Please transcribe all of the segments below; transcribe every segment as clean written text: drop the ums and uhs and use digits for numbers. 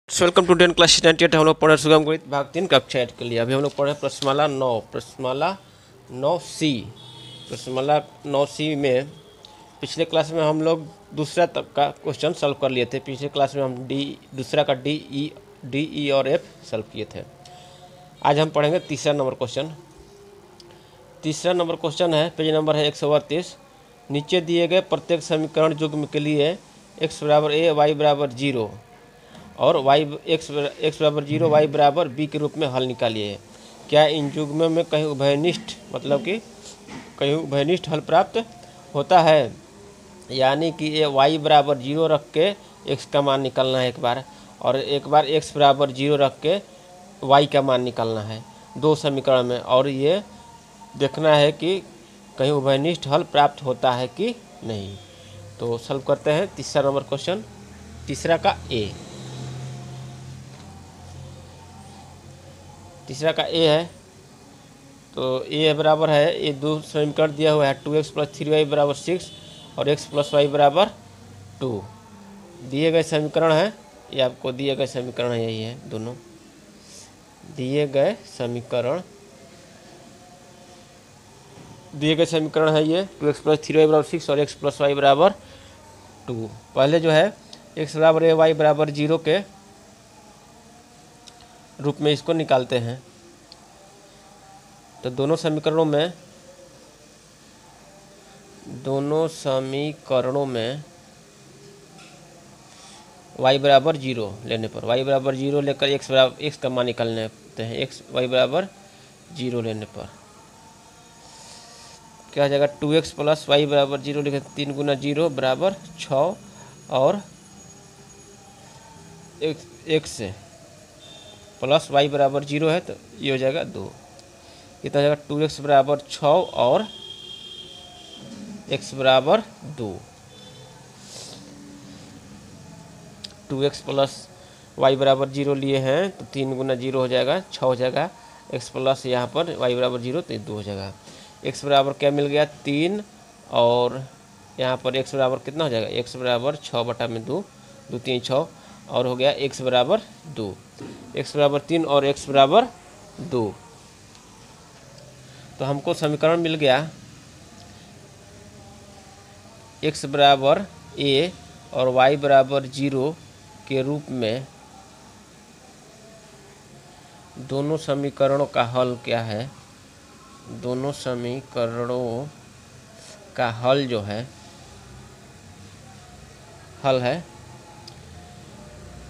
Welcome to 10 class 98। हम लोग पढ़ रहे सुगम गणित भाग 3 कक्षा 8 के लिए। अभी हम लोग पढ़ रहे हैं प्रश्नमाला 9 सी। प्रश्नमाला 9 सी में पिछले क्लास में हम लोग दूसरा तक का क्वेश्चन सॉल्व कर लिए थे। पिछले क्लास में हम दूसरा का डी ई और एफ सॉल्व किए थे। आज हम पढ़ेंगे तीसरा नंबर क्वेश्चन। तीसरा नंबर क्वेश्चन है, पेज नंबर है 138। नीचे दिए गए प्रत्येक समीकरण युग्म के लिए x बराबर a, y बराबर 0 और x बराबर 0, y बराबर b के रूप में हल निकालिए। क्या इन युग्मों में कहीं उभयनिष्ठ मतलब कि कहीं उभयनिष्ठ हल प्राप्त होता है? यानी कि ये y बराबर 0 रख के x का मान निकालना है एक बार, और एक बार x बराबर 0 रख के y का मान निकालना है दो समीकरण में, और ये देखना है कि कहीं उभयनिष्ठ हल प्राप्त होता है कि नहीं। तो सॉल्व करते हैं तीसरा नंबर क्वेश्चन। तीसरा का ए है, तो ए बराबर है, ये दो समीकरण दिया हुआ है 2x + 3y बराबर 6 और x + y बराबर 2। दिए गए समीकरण है, ये आपको दिए गए समीकरण है, यही है दोनों दिए गए समीकरण है ये 2x + 3y बराबर 6 और x + y बराबर 2। पहले जो है x बराबर a, y बराबर 0 के रूप में इसको निकालते हैं। तो दोनों समीकरणों में y बराबर 0 लेने पर, y बराबर 0 लेकर x का मान निकालते हैं। y बराबर 0 लेने पर क्या हो जाएगा? 2x + y बराबर 0 लिखे 3 गुना 0 बराबर 6 और x प्लस y बराबर 0 है, तो ये हो जाएगा 2। कितना हो जाएगा? 2x बराबर 6 और x बराबर 2। 2x + y बराबर 0 लिए हैं तो 3 गुना 0 हो जाएगा 6 हो जाएगा, x प्लस यहाँ पर y बराबर 0 तो 2 हो जाएगा। x बराबर क्या मिल गया? 3, और यहाँ पर x बराबर कितना हो जाएगा? x बराबर 6/2, 2 3 6, और हो गया x बराबर 2, x बराबर 3 और x बराबर 2। तो हमको समीकरण मिल गया x बराबर a और y बराबर 0 के रूप में। दोनों समीकरणों का हल क्या है? दोनों समीकरणों का हल जो है, हल है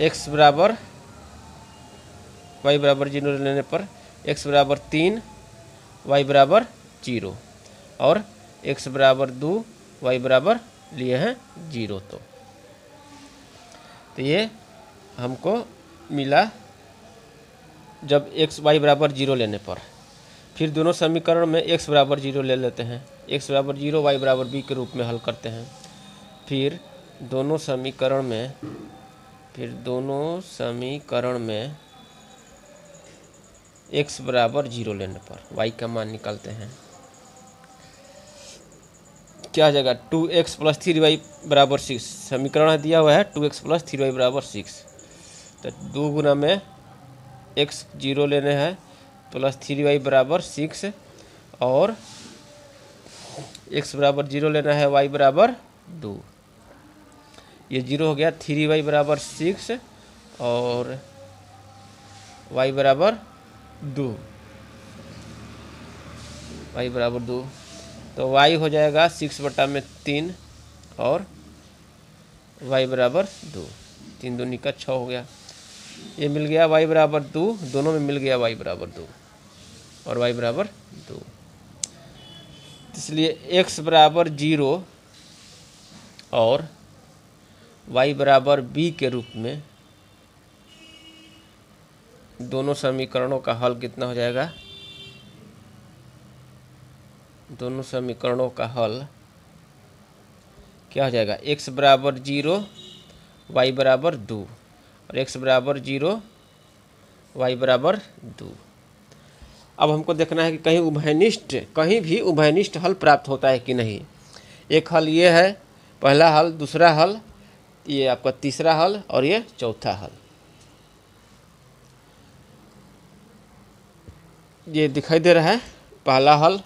x बराबर y बराबर 0 लेने पर x बराबर 3, y बराबर 0 और x बराबर 2, y बराबर लिए हैं 0। तो ये हमको मिला जब y बराबर 0 लेने पर। फिर दोनों समीकरण में x बराबर 0 ले लेते हैं, x बराबर 0 y बराबर b के रूप में हल करते हैं। फिर दोनों समीकरण में x बराबर 0 लेने पर y का मान निकालते हैं। क्या आ जाएगा? 2x + 3y बराबर 6। समीकरण दिया हुआ है 2x + 3y बराबर 6, तो 2 गुना में x 0 लेने हैं प्लस 3y बराबर 6, और x बराबर 0 लेना है, y बराबर 2। ये 0 हो गया, 3y बराबर 6 और y बराबर 2, y बराबर 2। तो y हो जाएगा 6/3 और y बराबर 2, 3 दूनी का 6 हो गया। ये मिल गया y बराबर 2, दोनों में मिल गया y बराबर 2 और y बराबर 2। इसलिए x बराबर 0 और y बराबर b के रूप में दोनों समीकरणों का हल कितना हो जाएगा? दोनों समीकरणों का हल क्या हो जाएगा? x बराबर 0, y बराबर 2 और x बराबर 0, y बराबर 2। अब हमको देखना है कि कहीं भी उभयनिष्ठ हल प्राप्त होता है कि नहीं। एक हल ये है, पहला हल, दूसरा हल, ये आपका तीसरा हल और ये चौथा हल। ये दिखाई दे रहा है पहला हल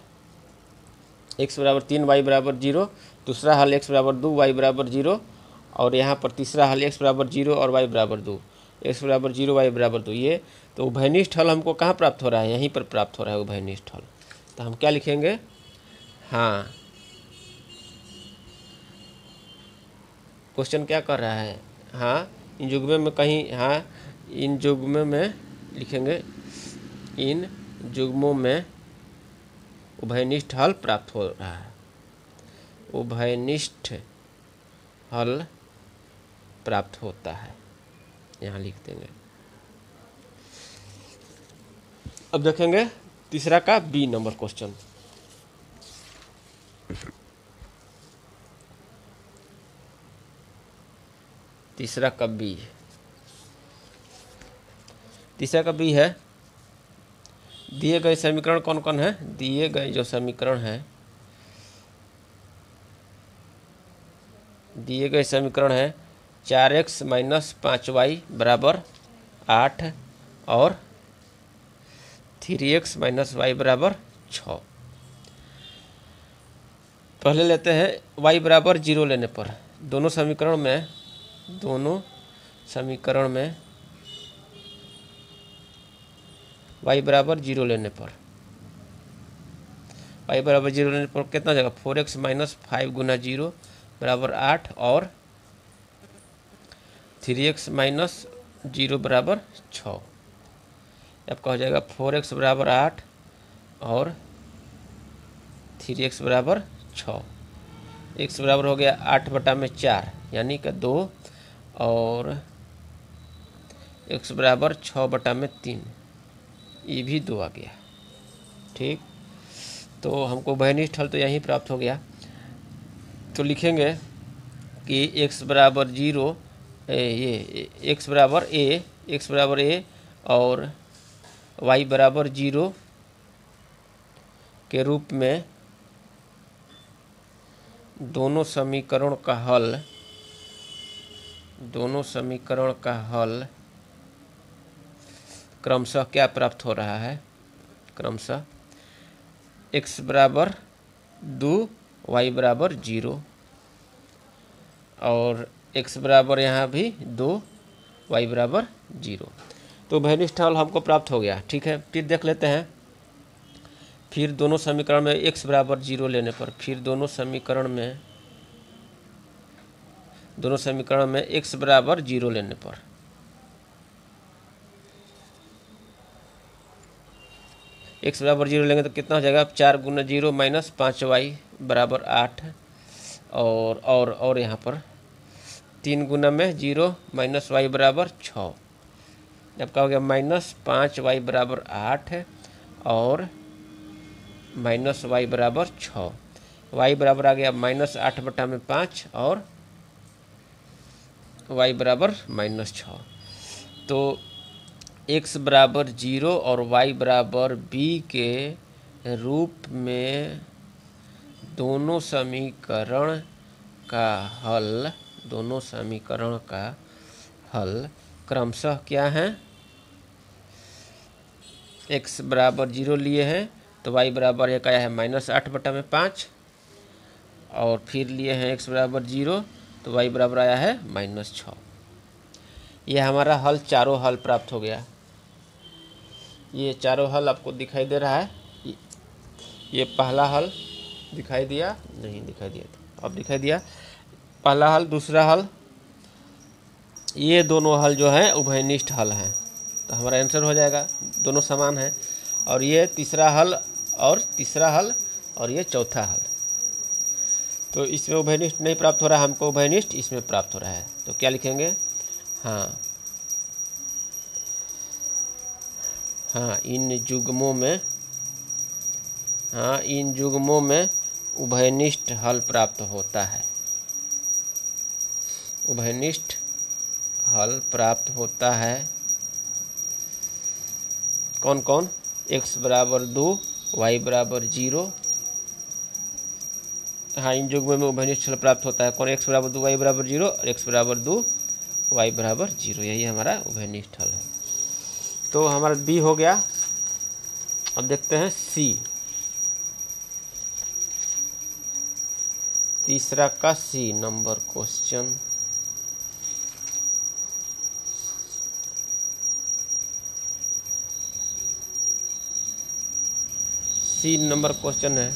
x बराबर 3 y बराबर 0, दूसरा हल x बराबर 2 y बराबर 0, और यहाँ पर तीसरा हल x बराबर 0 और y बराबर 2, x बराबर 0 y बराबर 2। ये तो उभयनिष्ठ हल हमको कहाँ प्राप्त हो रहा है? यहीं पर प्राप्त हो रहा है उभयनिष्ठ हल। तो हम क्या लिखेंगे? हाँ, क्वेश्चन क्या कर रहा है? हाँ, इन जुग्मे में कहीं, हाँ इन जुग्मे में लिखेंगे, इन जुग्मों में उभयनिष्ठ हल प्राप्त हो रहा है। उभयनिष्ठ हल प्राप्त होता है, यहाँ लिख देंगे। अब देखेंगे तीसरा का बी नंबर क्वेश्चन। तीसरा का बी, तीसरा का बी है, दिए गए समीकरण कौन कौन है? दिए गए जो समीकरण है, दिए गए समीकरण है 4x माइनस 5y बराबर 8 और 3x माइनस y बराबर 6। पहले लेते हैं y बराबर 0 लेने पर, दोनों समीकरण में y बराबर 0 लेने पर, y बराबर 0 लेने पर कितना हो जाएगा? 4x माइनस 5 गुना 0 बराबर 8 और 3x माइनस 0 बराबर 6। आपका हो जाएगा 4x बराबर 8 और 3x बराबर 6। x बराबर हो गया 8/4 यानी कि 2 और x बराबर 6/3, ये भी 2 आ गया। ठीक, तो हमको उभयनिष्ठ हल तो यहीं प्राप्त हो गया। तो लिखेंगे कि x बराबर 0, ये x बराबर a और y बराबर 0 के रूप में दोनों समीकरण का हल क्रमशः क्या प्राप्त हो रहा है? क्रमशः x बराबर 2 y बराबर 0 और x बराबर यहाँ भी 2 y बराबर 0। तो उभयनिष्ठ हल हमको प्राप्त हो गया। ठीक है, फिर देख लेते हैं। फिर दोनों समीकरण में x बराबर 0 लेने पर, फिर दोनों समीकरण में x बराबर 0 लेने पर, x बराबर 0 लेंगे तो कितना हो जाएगा? 4 गुना 0 माइनस 5y बराबर 8 और यहाँ पर 3 गुना में 0 माइनस y बराबर 6। आपका हो गया माइनस 5y बराबर 8 और माइनस y बराबर 6। y बराबर आ गया माइनस 8/5 और y बराबर माइनस 6। तो x बराबर 0 और y बराबर b के रूप में दोनों समीकरण का हल क्रमशः क्या है? x बराबर 0 लिए हैं तो y बराबर एक आया है माइनस 8/5 और फिर लिए हैं x बराबर 0 तो y बराबर आया है माइनस 6। यह हमारा हल, चारों हल प्राप्त हो गया। ये चारों हल आपको दिखाई दे रहा है। ये पहला हल दिखाई दिया, नहीं दिखाई दिया था, अब दिखाई दिया पहला हल, दूसरा हल। ये दोनों हल जो हैं उभयनिष्ठ हल हैं, तो हमारा आंसर हो जाएगा, दोनों समान हैं। और ये तीसरा हल और ये चौथा हल। तो इसमें उभयनिष्ठ नहीं प्राप्त हो रहा है हमको, उभयनिष्ठ इसमें प्राप्त हो रहा है। तो क्या लिखेंगे? इन जुग्मों में उभयनिष्ठ हल प्राप्त होता है। उभयनिष्ठ हल प्राप्त होता है कौन कौन? x बराबर 2 y बराबर 0। इन जुग्मों में उभयनिष्ठ हल प्राप्त होता है कौन? x बराबर 2 y बराबर 0 और x बराबर 2 y बराबर 0, यही हमारा उभयनिष्ठ हल है। तो हमारा बी हो गया। अब देखते हैं सी, तीसरा का C number question. C number question है,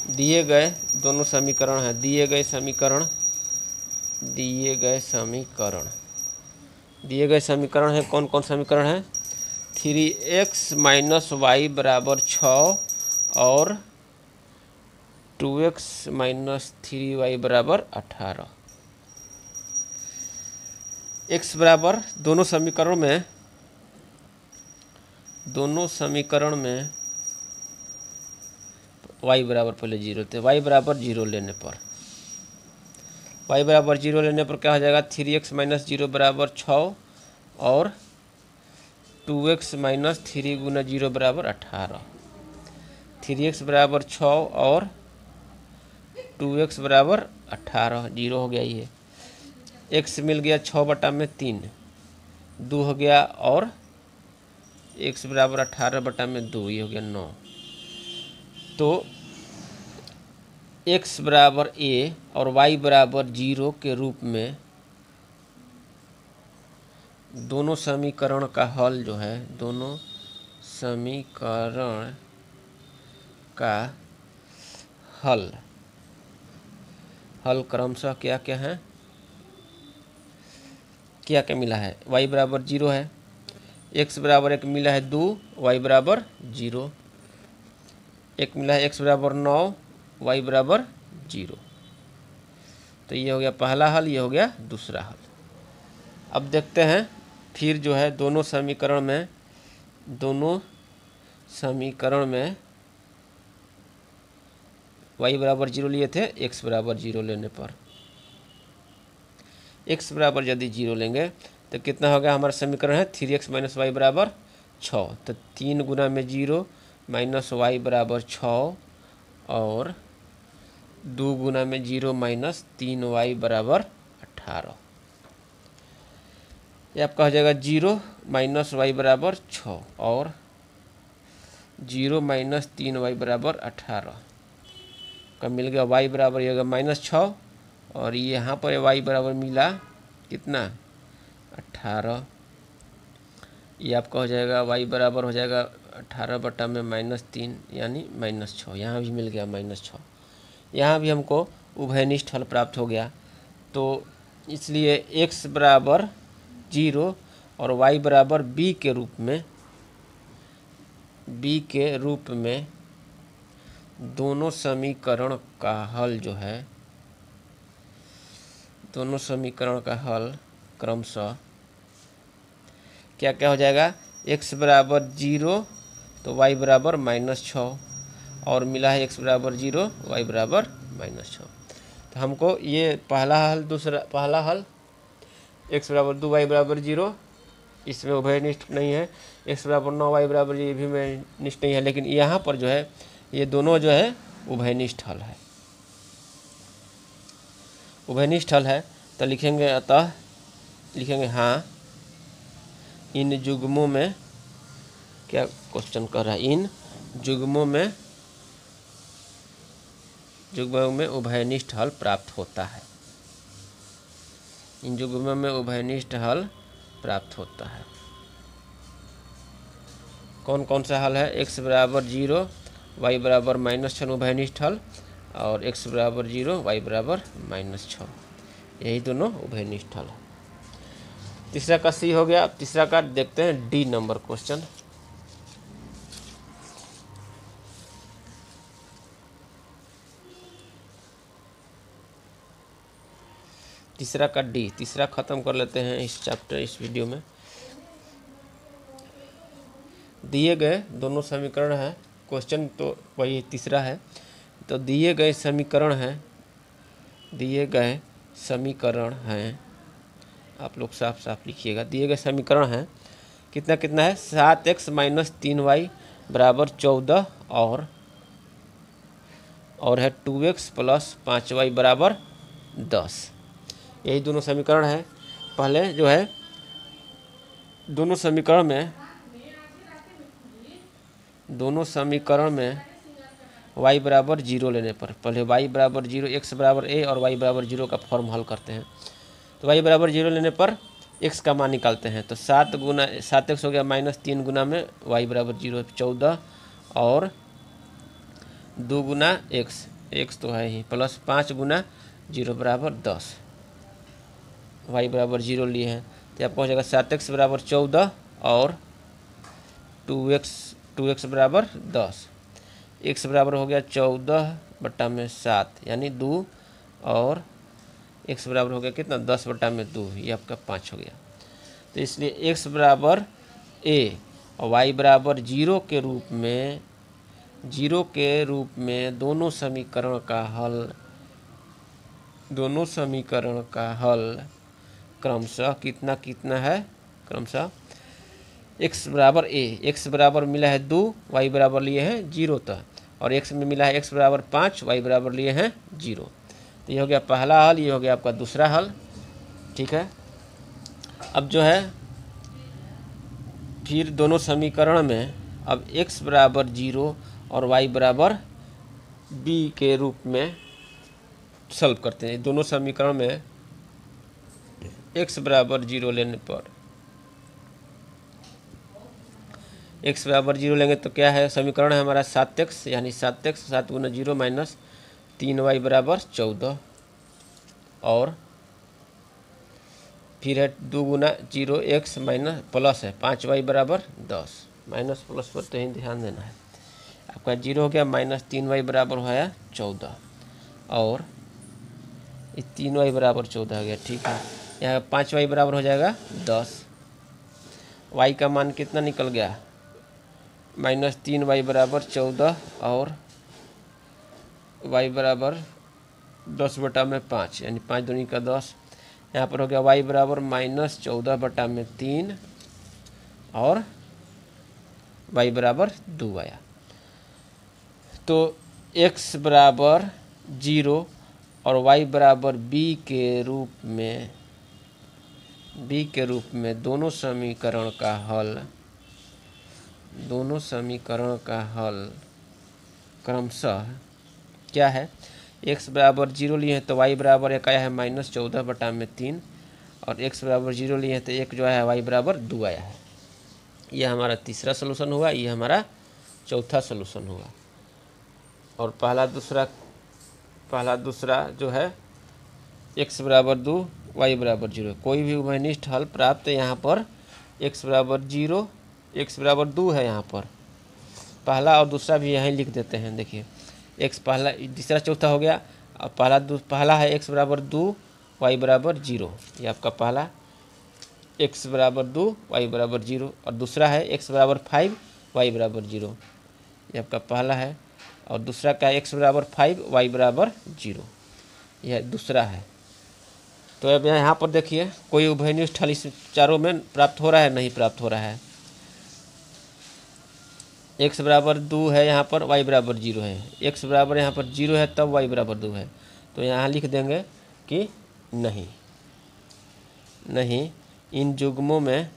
दिए गए दोनों समीकरण हैं, दिए गए समीकरण है, कौन कौन समीकरण है? 3x माइनस वाई बराबर 6 और 2x माइनस 3y बराबर 18। x बराबर दोनों समीकरण में y बराबर पहले 0 थे, y बराबर 0 लेने पर क्या हो जाएगा? 3x माइनस 0 बराबर 6 और 2x माइनस 3 गुना 0 बराबर 18। 3x बराबर 6 और 2x बराबर 18, 0 हो गया ये। x मिल गया 6/3, 2 हो गया, और x बराबर 18/2, ये हो गया 9। तो x बराबर a और y बराबर 0 के रूप में दोनों समीकरण का हल जो है, दोनों समीकरण का हल क्रमशः क्या क्या है, क्या क्या मिला है? y बराबर 0 है, x बराबर 1 मिला है 2, y बराबर 0, एक मिला है x बराबर 9, y बराबर 0। तो ये हो गया पहला हल, ये हो गया दूसरा हल। अब देखते हैं फिर जो है दोनों समीकरण में y बराबर 0 लिए थे, x बराबर 0 लेने पर, x बराबर यदि 0 लेंगे तो कितना हो गया? हमारा समीकरण है 3x माइनस वाई बराबर 6, तो 3 गुना में 0 माइनस वाई बराबर 6 और 2 गुना में 0 माइनस 3y बराबर 18। ये आपका हो जाएगा 0 माइनस वाई बराबर 6 और 0 माइनस 3y बराबर 18 का मिल गया। y बराबर ये होगा -6 और यहाँ पर y बराबर मिला कितना? 18। ये आपका हो जाएगा y बराबर हो जाएगा 18 में -3 यानी -6। यहाँ भी मिल गया -6, यहाँ भी हमको उभयनिष्ठ हल प्राप्त हो गया। तो इसलिए x बराबर 0 और y बराबर b के रूप में दोनों समीकरण का हल जो है, दोनों समीकरण का हल क्रमशः क्या क्या हो जाएगा? x बराबर 0 तो y बराबर -6 और मिला है x बराबर 0, y बराबर -6। तो हमको ये पहला हल x बराबर 2 y बराबर 0, इसमें उभयनिष्ठ नहीं है। x बराबर 9 y बराबर ये भी उभयनिष्ठ नहीं है, लेकिन यहाँ पर जो है ये दोनों जो है उभयनिष्ठ हल है, उभयनिष्ठ हल है। तो लिखेंगे, अतः लिखेंगे हाँ इन युग्मों में, क्या क्वेश्चन कर रहा है, इन युग्मों में उभयनिष्ठ हल प्राप्त होता है, इन युग्मों में उभयनिष्ठ हल प्राप्त होता है। कौन कौन सा हल है? x बराबर 0 y बराबर -6 उभयनिष्ठ हल और x बराबर 0 y बराबर -6, यही दोनों उभयनिष्ठ हल है। तीसरा का सी हो गया। तीसरा का देखते हैं डी नंबर क्वेश्चन। तीसरा का डी, तीसरा खत्म कर लेते हैं इस वीडियो में। दिए गए दोनों समीकरण हैं, क्वेश्चन तो वही तीसरा है। तो दिए गए समीकरण हैं, आप लोग साफ साफ लिखिएगा। दिए गए समीकरण हैं, कितना कितना है? 7x माइनस 3y बराबर 14 और है 2x प्लस 5y बराबर 10। यही दोनों समीकरण है। पहले जो है दोनों समीकरण में दोनों समीकरण में y बराबर 0 लेने पर, पहले y बराबर 0, x बराबर a और y बराबर 0 का फॉर्म हल करते हैं। तो y बराबर 0 लेने पर x का मान निकालते हैं। तो 7x हो गया -3 गुना में y बराबर 0 14 और 2 गुना x तो है ही प्लस 5 गुना 0 बराबर 10। y बराबर 0 लिए हैं तो आपको हो जाएगा 7x बराबर 14 और 2x बराबर 10। x बराबर हो गया 14/7 यानी 2 और x बराबर हो गया कितना 10/2, ये आपका 5 हो गया। तो इसलिए x बराबर a और y बराबर 0 के रूप में दोनों समीकरण का हल क्रमशः कितना है, क्रमशः x बराबर a, x बराबर मिला है 2, y बराबर लिए हैं 0 तक, और x में मिला है x बराबर 5, y बराबर लिए हैं 0। तो ये हो गया पहला हल, ये हो गया आपका दूसरा हल। ठीक है, अब जो है फिर दोनों समीकरण में अब x बराबर 0 और y बराबर b के रूप में सॉल्व करते हैं। दोनों समीकरण में x बराबर 0 लेने पर, x बराबर 0 लेंगे तो क्या है, समीकरण है हमारा 7x, यानी 7x 7 गुना 0 माइनस 3y बराबर 14 और फिर है 2 गुना 0x माइनस प्लस है 5y बराबर 10। माइनस प्लस पर तो ही ध्यान देना है। आपका 0 हो गया -3y बराबर होया 14 और 3y बराबर 14 हो गया। ठीक है, यहाँ 5y बराबर हो जाएगा 10। y का मान कितना निकल गया, -3y बराबर 14 और y बराबर 10/5 यानी 5 दूनी का 10। यहाँ पर हो गया y बराबर -14/3 और y बराबर 2 आया। तो x बराबर 0 और y बराबर b के रूप में दोनों समीकरण का हल क्रमशः क्या है, x बराबर 0 लिए हैं तो y बराबर एक आया है -14/3 और x बराबर 0 लिए हैं तो एक जो है y बराबर 2 आया है। यह हमारा तीसरा सलूशन हुआ, ये हमारा चौथा सलूशन हुआ। और पहला दूसरा जो है x बराबर 2 y बराबर 0, कोई भी उभयनिष्ठ हल प्राप्त यहाँ पर x बराबर 0 x बराबर 2 है, यहाँ पर पहला और दूसरा भी यहीं लिख देते हैं। देखिए x पहला तीसरा चौथा हो गया, और पहला है x बराबर 2 y बराबर 0, ये आपका पहला x बराबर 2 y बराबर 0, और दूसरा है x बराबर 5 y बराबर 0, ये आपका पहला है, और दूसरा का x बराबर 5 y बराबर 0, यह दूसरा है। तो अब यहाँ पर देखिए कोई उभयनिष्ठ हल इस चारों में प्राप्त हो रहा है, नहीं प्राप्त हो रहा है। x बराबर 2 है, यहाँ पर y बराबर 0 है, x बराबर यहाँ पर 0 है तब y बराबर 2 है, तो यहाँ लिख देंगे कि नहीं इन युग्मों में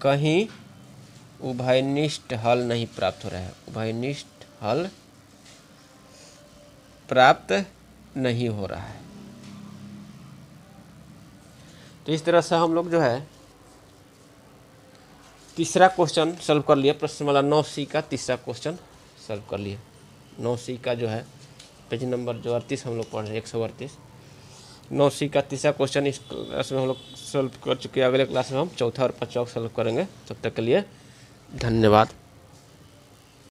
कहीं उभयनिष्ठ हल नहीं प्राप्त हो रहा है, उभयनिष्ठ हल प्राप्त नहीं हो रहा है। तो इस तरह से हम लोग जो है तीसरा क्वेश्चन सॉल्व कर लिए, प्रश्नमाला 9C का तीसरा क्वेश्चन सॉल्व कर लिए। 9C का जो है पेज नंबर जो 38 हम लोग पढ़ रहे हैं, 138 9C का तीसरा क्वेश्चन इस क्लास में हम लोग सॉल्व कर चुके हैं। अगले क्लास में हम चौथा और पांचवा सॉल्व करेंगे। तब तक के लिए धन्यवाद।